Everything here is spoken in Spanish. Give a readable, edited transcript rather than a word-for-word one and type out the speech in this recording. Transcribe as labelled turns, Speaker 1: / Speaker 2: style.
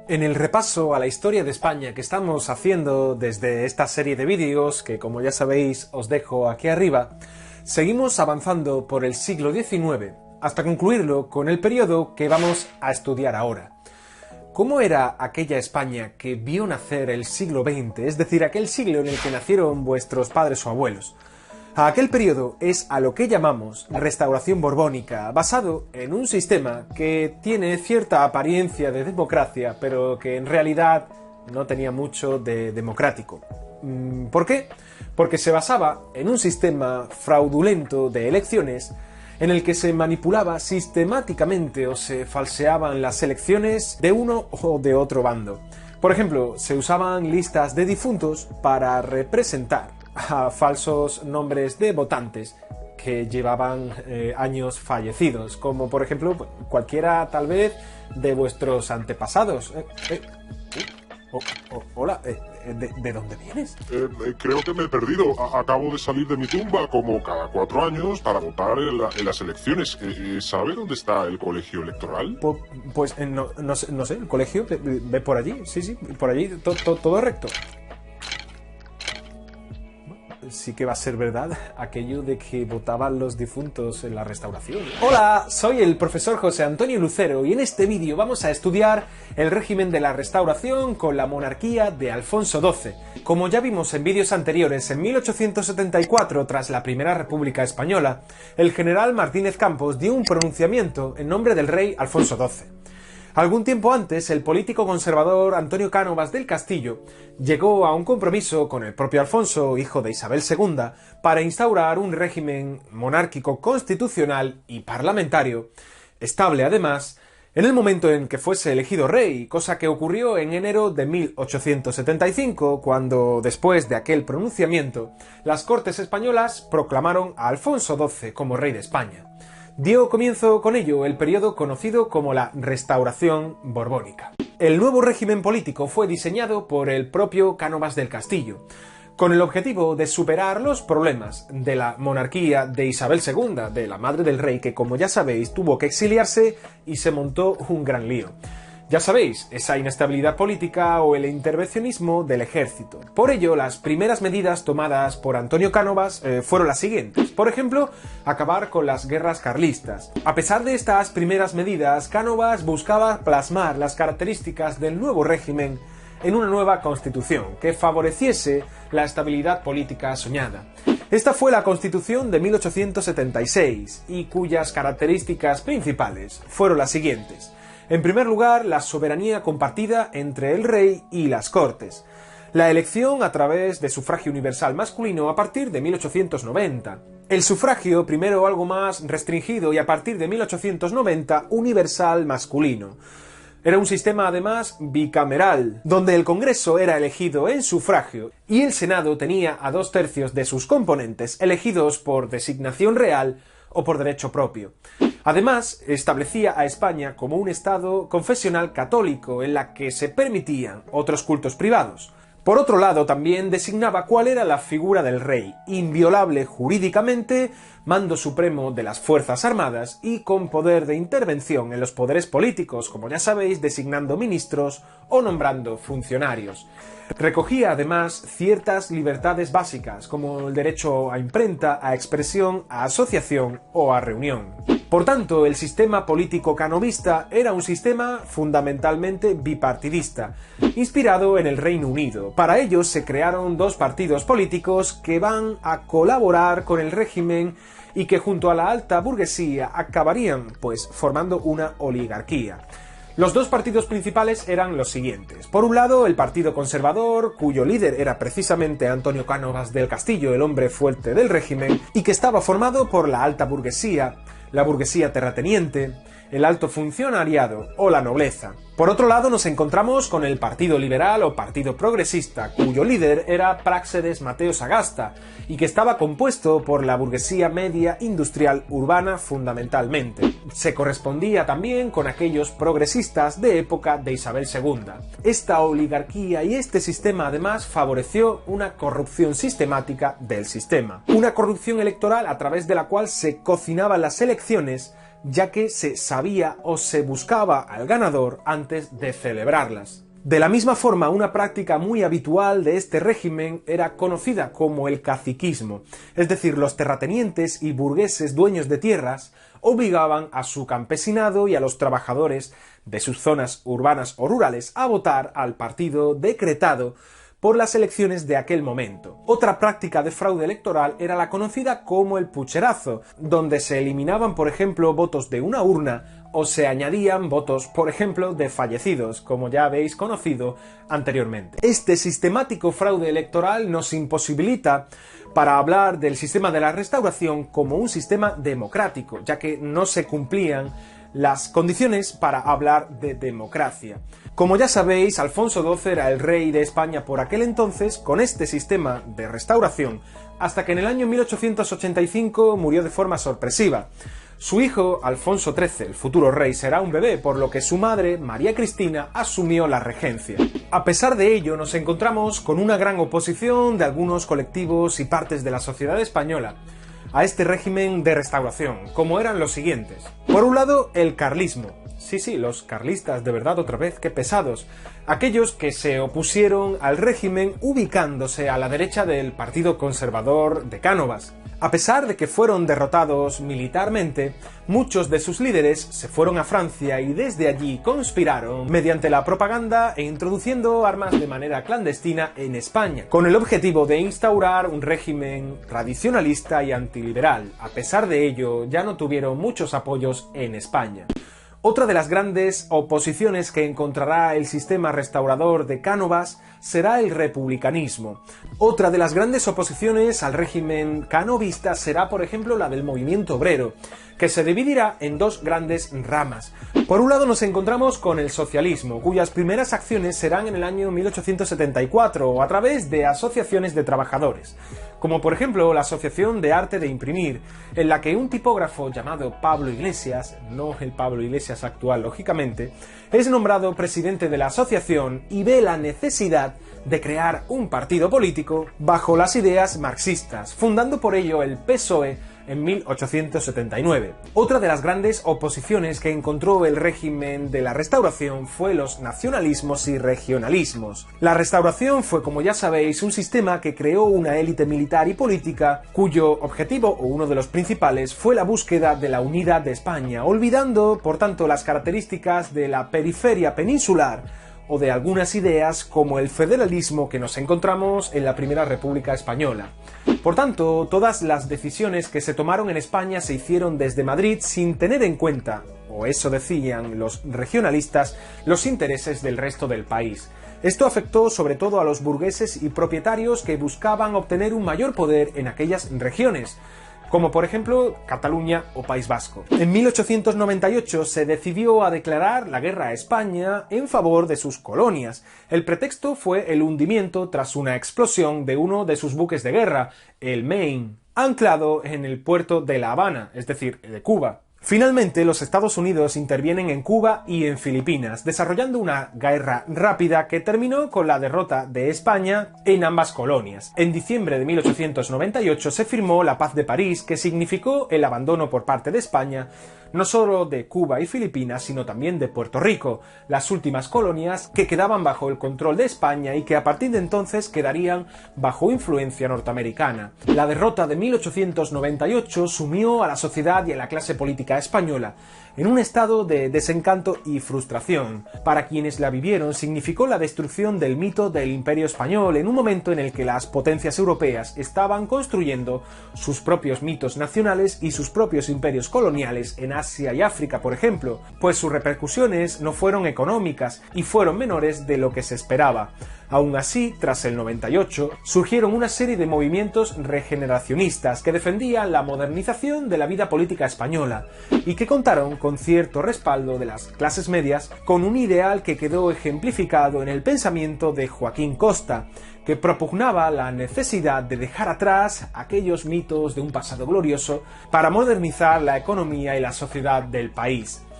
Speaker 1: En el repaso a la historia de España que estamos haciendo desde esta serie de vídeos, que como ya sabéis os dejo aquí arriba, seguimos avanzando por el siglo XIX hasta concluirlo con el periodo que vamos a estudiar ahora. ¿Cómo era aquella España que vio nacer el siglo XX, es decir, aquel siglo en el que nacieron vuestros padres o abuelos? A aquel periodo es a lo que llamamos Restauración Borbónica, basado en un sistema que tiene cierta apariencia de democracia, pero que en realidad no tenía mucho de democrático. ¿Por qué? Porque se basaba en un sistema fraudulento de elecciones en el que se manipulaba sistemáticamente o se falseaban las elecciones de uno o de otro bando. Por ejemplo, se usaban listas de difuntos para representar a falsos nombres de votantes que llevaban años fallecidos, como por ejemplo cualquiera tal vez de vuestros antepasados. Hola, ¿de dónde vienes?
Speaker 2: Creo que me he perdido. Acabo de salir de mi tumba como cada 4 años para votar en las elecciones. ¿Sabe dónde está el colegio electoral?
Speaker 1: Pues no sé, el colegio, ve por allí, sí, por allí, todo recto. Sí que va a ser verdad aquello de que votaban los difuntos en la Restauración. Hola, soy el profesor José Antonio Lucero y en este vídeo vamos a estudiar el régimen de la Restauración con la monarquía de Alfonso XII. Como ya vimos en vídeos anteriores, en 1874, tras la Primera República Española, el general Martínez Campos dio un pronunciamiento en nombre del rey Alfonso XII. Algún tiempo antes, el político conservador Antonio Cánovas del Castillo llegó a un compromiso con el propio Alfonso, hijo de Isabel II, para instaurar un régimen monárquico constitucional y parlamentario, estable además, en el momento en que fuese elegido rey, cosa que ocurrió en enero de 1875, cuando, después de aquel pronunciamiento, las Cortes españolas proclamaron a Alfonso XII como rey de España. Dio comienzo con ello el periodo conocido como la Restauración Borbónica. El nuevo régimen político fue diseñado por el propio Cánovas del Castillo, con el objetivo de superar los problemas de la monarquía de Isabel II, de la madre del rey, que como ya sabéis tuvo que exiliarse y se montó un gran lío. Ya sabéis, esa inestabilidad política o el intervencionismo del ejército. Por ello, las primeras medidas tomadas por Antonio Cánovas fueron las siguientes. Por ejemplo, acabar con las guerras carlistas. A pesar de estas primeras medidas, Cánovas buscaba plasmar las características del nuevo régimen en una nueva constitución que favoreciese la estabilidad política soñada. Esta fue la Constitución de 1876 y cuyas características principales fueron las siguientes. En primer lugar, la soberanía compartida entre el rey y las Cortes. La elección a través de sufragio universal masculino a partir de 1890. El sufragio, primero algo más restringido y a partir de 1890 universal masculino. Era un sistema además bicameral, donde el Congreso era elegido en sufragio y el Senado tenía a 2/3 de sus componentes elegidos por designación real o por derecho propio. Además, establecía a España como un estado confesional católico en la que se permitían otros cultos privados. Por otro lado, también designaba cuál era la figura del rey, inviolable jurídicamente, mando supremo de las Fuerzas Armadas y con poder de intervención en los poderes políticos, como ya sabéis, designando ministros o nombrando funcionarios. Recogía además ciertas libertades básicas, como el derecho a imprenta, a expresión, a asociación o a reunión. Por tanto, el sistema político canovista era un sistema fundamentalmente bipartidista, inspirado en el Reino Unido. Para ello se crearon 2 partidos políticos que van a colaborar con el régimen y que junto a la alta burguesía acabarían, pues, formando una oligarquía. Los 2 partidos principales eran los siguientes. Por un lado, el Partido Conservador, cuyo líder era precisamente Antonio Cánovas del Castillo, el hombre fuerte del régimen, y que estaba formado por la alta burguesía, la burguesía terrateniente, el alto funcionariado o la nobleza. Por otro lado, nos encontramos con el Partido Liberal o Partido Progresista, cuyo líder era Práxedes Mateo Sagasta, y que estaba compuesto por la burguesía media industrial urbana fundamentalmente. Se correspondía también con aquellos progresistas de época de Isabel II. Esta oligarquía y este sistema además favoreció una corrupción sistemática del sistema. Una corrupción electoral a través de la cual se cocinaban las elecciones ya que se sabía o se buscaba al ganador antes de celebrarlas. De la misma forma, una práctica muy habitual de este régimen era conocida como el caciquismo, es decir, los terratenientes y burgueses dueños de tierras obligaban a su campesinado y a los trabajadores de sus zonas urbanas o rurales a votar al partido decretado por las elecciones de aquel momento. Otra práctica de fraude electoral era la conocida como el pucherazo, donde se eliminaban, por ejemplo, votos de una urna o se añadían votos, por ejemplo, de fallecidos, como ya habéis conocido anteriormente. Este sistemático fraude electoral nos imposibilita para hablar del sistema de la Restauración como un sistema democrático, ya que no se cumplían las condiciones para hablar de democracia. Como ya sabéis, Alfonso XII era el rey de España por aquel entonces, con este sistema de restauración, hasta que en el año 1885 murió de forma sorpresiva. Su hijo, Alfonso XIII, el futuro rey, será un bebé, por lo que su madre, María Cristina, asumió la regencia. A pesar de ello, nos encontramos con una gran oposición de algunos colectivos y partes de la sociedad española a este régimen de restauración, como eran los siguientes. Por un lado, el carlismo. Sí, los carlistas, de verdad, otra vez, qué pesados. Aquellos que se opusieron al régimen ubicándose a la derecha del Partido Conservador de Cánovas. A pesar de que fueron derrotados militarmente, muchos de sus líderes se fueron a Francia y desde allí conspiraron mediante la propaganda e introduciendo armas de manera clandestina en España, con el objetivo de instaurar un régimen tradicionalista y antiliberal. A pesar de ello, ya no tuvieron muchos apoyos en España. Otra de las grandes oposiciones que encontrará el sistema restaurador de Cánovas será el republicanismo. Otra de las grandes oposiciones al régimen canovista será, por ejemplo, la del movimiento obrero, que se dividirá en dos grandes ramas. Por un lado nos encontramos con el socialismo, cuyas primeras acciones serán en el año 1874 a través de asociaciones de trabajadores, como por ejemplo la Asociación de Arte de Imprimir, en la que un tipógrafo llamado Pablo Iglesias, no el Pablo Iglesias actual lógicamente, es nombrado presidente de la asociación y ve la necesidad de crear un partido político bajo las ideas marxistas, fundando por ello el PSOE en 1879. Otra de las grandes oposiciones que encontró el régimen de la Restauración fue los nacionalismos y regionalismos. La Restauración fue, como ya sabéis, un sistema que creó una élite militar y política cuyo objetivo, o uno de los principales, fue la búsqueda de la unidad de España, olvidando, por tanto, las características de la periferia peninsular o de algunas ideas como el federalismo que nos encontramos en la Primera República Española. Por tanto, todas las decisiones que se tomaron en España se hicieron desde Madrid sin tener en cuenta, o eso decían los regionalistas, los intereses del resto del país. Esto afectó sobre todo a los burgueses y propietarios que buscaban obtener un mayor poder en aquellas regiones, como por ejemplo Cataluña o País Vasco. En 1898 se decidió a declarar la guerra a España en favor de sus colonias. El pretexto fue el hundimiento tras una explosión de uno de sus buques de guerra, el Maine, anclado en el puerto de La Habana, es decir, de Cuba. Finalmente, los Estados Unidos intervienen en Cuba y en Filipinas, desarrollando una guerra rápida que terminó con la derrota de España en ambas colonias. En diciembre de 1898 se firmó la Paz de París, que significó el abandono por parte de España no solo de Cuba y Filipinas, sino también de Puerto Rico, las últimas colonias que quedaban bajo el control de España y que a partir de entonces quedarían bajo influencia norteamericana. La derrota de 1898 sumió a la sociedad y a la clase política española en un estado de desencanto y frustración. Para quienes la vivieron, significó la destrucción del mito del Imperio Español en un momento en el que las potencias europeas estaban construyendo sus propios mitos nacionales y sus propios imperios coloniales en Asia y África, por ejemplo, pues sus repercusiones no fueron económicas y fueron menores de lo que se esperaba. Aún así, tras el 98, surgieron una serie de movimientos regeneracionistas que defendían la modernización de la vida política española y que contaron con cierto respaldo de las clases medias, con un ideal que quedó ejemplificado en el pensamiento de Joaquín Costa, que propugnaba la necesidad de dejar atrás aquellos mitos de un pasado glorioso para modernizar la economía y la sociedad del país.